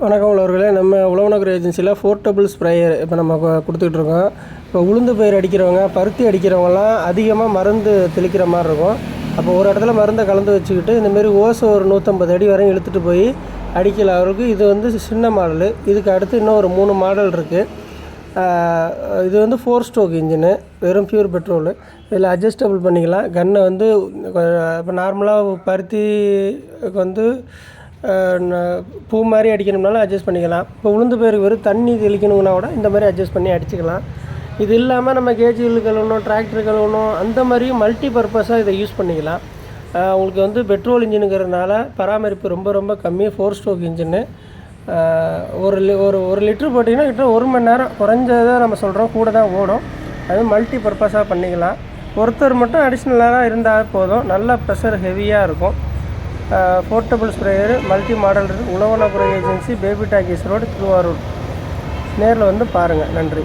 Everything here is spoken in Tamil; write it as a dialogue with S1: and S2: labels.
S1: வணக்கம் உள்ளவர்களே, நம்ம உழவனகர் ஏஜென்சியில் போர்ட்டபிள் ஸ்ப்ரேயர் இப்போ நம்ம கொடுத்துட்ருக்கோம். இப்போ உளுந்து பயிர் அடிக்கிறவங்க, பருத்தி அடிக்கிறவங்கலாம் அதிகமாக மருந்து தெளிக்கிற மாதிரி இருக்கும். அப்போ ஒரு இடத்துல மருந்தை கலந்து வச்சுக்கிட்டு இந்தமாரி ஓசை ஒரு 150 அடி வரையும் இழுத்துட்டு போய் அடிக்கல அவருக்கு. இது வந்து சின்ன மாடலு. இதுக்கு அடுத்து இன்னும் ஒரு 3 மாடல் இருக்குது. இது வந்து 4 ஸ்ட்ரோக் இன்ஜினு, வெறும் பியூர் பெட்ரோலு. இதில் அட்ஜஸ்டபிள் பண்ணிக்கலாம். கன்னை வந்து இப்போ நார்மலாக பருத்திக்கு வந்து பூ மாதிரி அடிக்கணும்னாலும் அட்ஜஸ்ட் பண்ணிக்கலாம். இப்போ உளுந்து பயிருக்கு வெறும் தண்ணி தெளிக்கணுங்கன்னா கூட இந்த மாதிரி அட்ஜஸ்ட் பண்ணி அடிச்சுக்கலாம். இது இல்லாமல் நம்ம கேஜிஎல் கழுவணும், டிராக்டர் கழுவணும், அந்த மாதிரியும் மல்டி பர்பஸாக இதை யூஸ் பண்ணிக்கலாம். உங்களுக்கு வந்து பெட்ரோல் இன்ஜினுங்கிறதுனால பராமரிப்பு ரொம்ப ரொம்ப கம்மி. 4 ஸ்ட்ரோக் இன்ஜினு. ஒரு லிட்ரு போட்டிங்கன்னா கிட்ட 1 மணி நேரம் குறைஞ்சதாக நம்ம சொல்கிறோம், கூட தான் ஓடும். அது மல்டி பர்பஸாக பண்ணிக்கலாம். ஒருத்தர் மட்டும் அடிஷ்னலாக இருந்தால் போதும். நல்ல ப்ரெஷர் ஹெவியாக இருக்கும். போர்ட்டபிள் ஸ்ப்ரேயர் மல்டி மாடல் இருக்குது. உழவனகர் agency, baby talkies road, Thiruvarur. நேரில் வந்து பாருங்கள். நன்றி.